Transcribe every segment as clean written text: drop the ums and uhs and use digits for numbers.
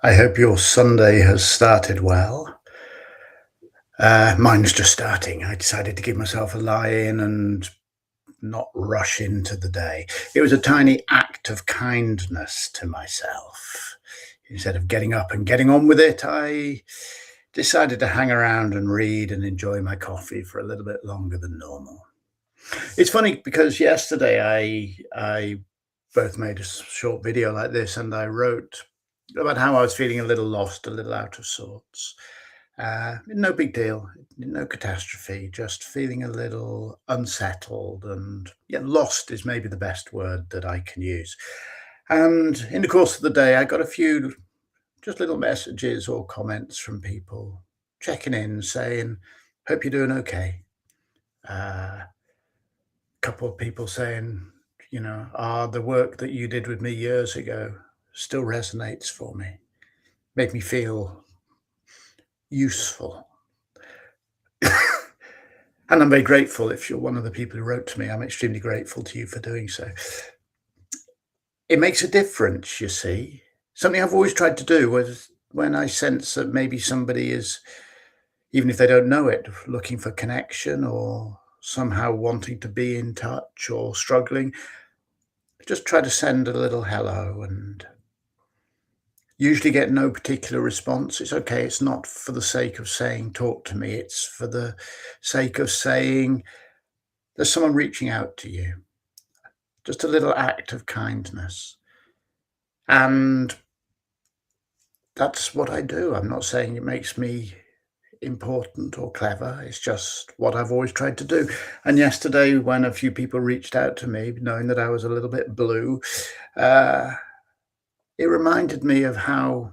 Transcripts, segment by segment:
I hope your Sunday has started well. Mine's just starting. I decided to give myself a lie in and not rush into the day. It was a tiny act of kindness to myself. Instead of getting up and getting on with it, I decided to hang around and read and enjoy my coffee for a little bit longer than normal. It's funny because yesterday I both made a short video like this, and I wrote about how I was feeling a little lost, a little out of sorts. No big deal, no catastrophe, just feeling a little unsettled and yeah, lost is maybe the best word that I can use. And in the course of the day, I got a few just little messages or comments from people checking in, saying, "Hope you're doing okay." A couple of people saying, the work that you did with me years ago still resonates for me, made me feel useful. And I'm very grateful if you're one of the people who wrote to me. I'm extremely grateful to you for doing so. It makes a difference, you see. Something I've always tried to do was when I sense that maybe somebody is, even if they don't know it, looking for connection or somehow wanting to be in touch or struggling, just try to send a little hello and usually get no particular response. It's okay. It's not for the sake of saying, talk to me. It's for the sake of saying, there's someone reaching out to you. Just a little act of kindness. And that's what I do. I'm not saying it makes me important or clever. It's just what I've always tried to do. And yesterday, when a few people reached out to me, knowing that I was a little bit blue, uh, it reminded me of how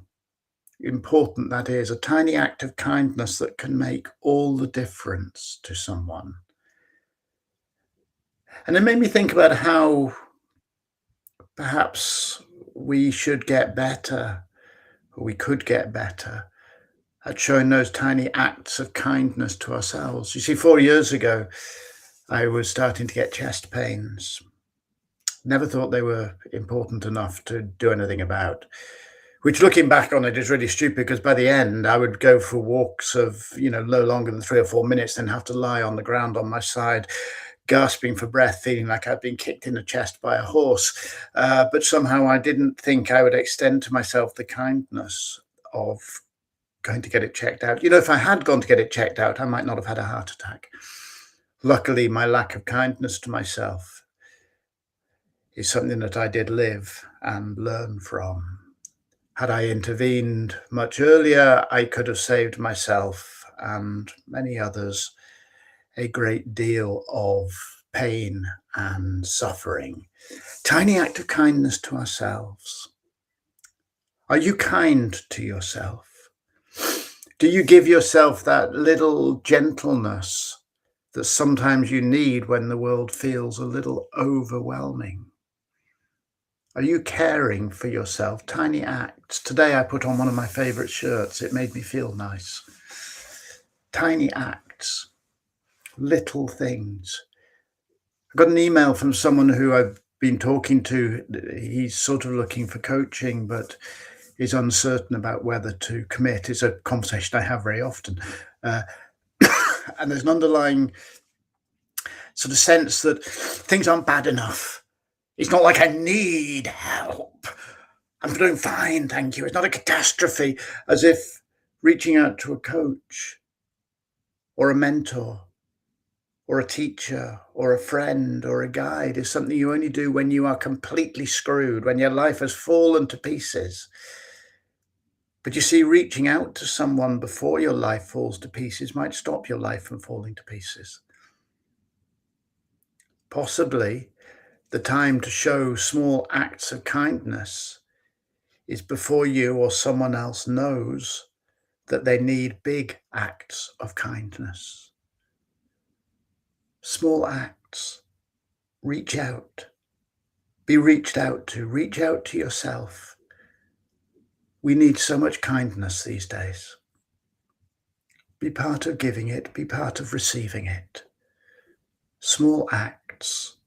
important that is. A tiny act of kindness that can make all the difference to someone. And it made me think about how perhaps we should get better, or we could get better at showing those tiny acts of kindness to ourselves. You see, 4 years ago, I was starting to get chest pains. Never thought they were important enough to do anything about. Which, looking back on it, is really stupid because by the end, I would go for walks of, no longer than 3 or 4 minutes, then have to lie on the ground on my side, gasping for breath, feeling like I'd been kicked in the chest by a horse. But somehow I didn't think I would extend to myself the kindness of going to get it checked out. If I had gone to get it checked out, I might not have had a heart attack. Luckily, my lack of kindness to myself is something that I did live and learn from. Had I intervened much earlier, I could have saved myself and many others a great deal of pain and suffering. Tiny act of kindness to ourselves. Are you kind to yourself? Do you give yourself that little gentleness that sometimes you need when the world feels a little overwhelming? Are you caring for yourself? Tiny acts. Today I put on one of my favorite shirts. It made me feel nice. Tiny acts, little things. I got an email from someone who I've been talking to. He's sort of looking for coaching, but is uncertain about whether to commit. It's a conversation I have very often. Uh, and there's an underlying sort of sense that things aren't bad enough. It's not like I need help. I'm doing fine, thank you. It's not a catastrophe, as if reaching out to a coach or a mentor or a teacher or a friend or a guide is something you only do when you are completely screwed, when your life has fallen to pieces. But you see, reaching out to someone before your life falls to pieces might stop your life from falling to pieces. Possibly the time to show small acts of kindness is before you or someone else knows that they need big acts of kindness. Small acts. Reach out. Be reached out to. Reach out to yourself. We need so much kindness these days. Be part of giving it. Be part of receiving it. Small acts.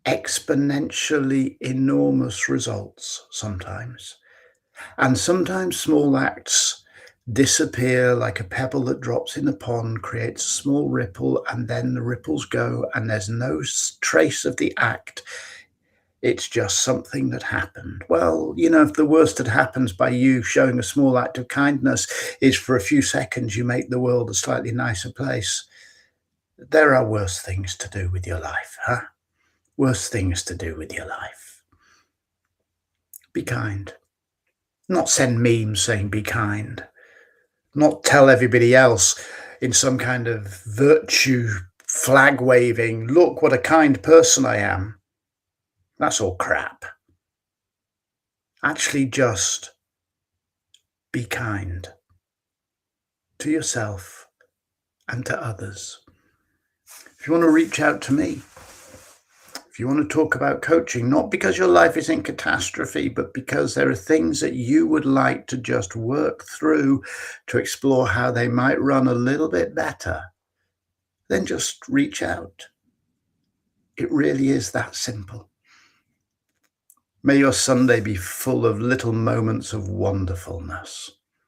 Exponentially enormous results sometimes. And sometimes small acts disappear like a pebble that drops in a pond, creates a small ripple, and then the ripples go, and there's no trace of the act. It's just something that happened. Well, if the worst that happens by you showing a small act of kindness is for a few seconds you make the world a slightly nicer place, there are worse things to do with your life, huh? Worse things to do with your life. Be kind. Not send memes saying be kind. Not tell everybody else in some kind of virtue flag waving, look what a kind person I am. That's all crap. Actually, just be kind to yourself and to others. If you want to reach out to me, if you want to talk about coaching, not because your life is in catastrophe, but because there are things that you would like to just work through to explore how they might run a little bit better, then just reach out. It really is that simple. May your Sunday be full of little moments of wonderfulness.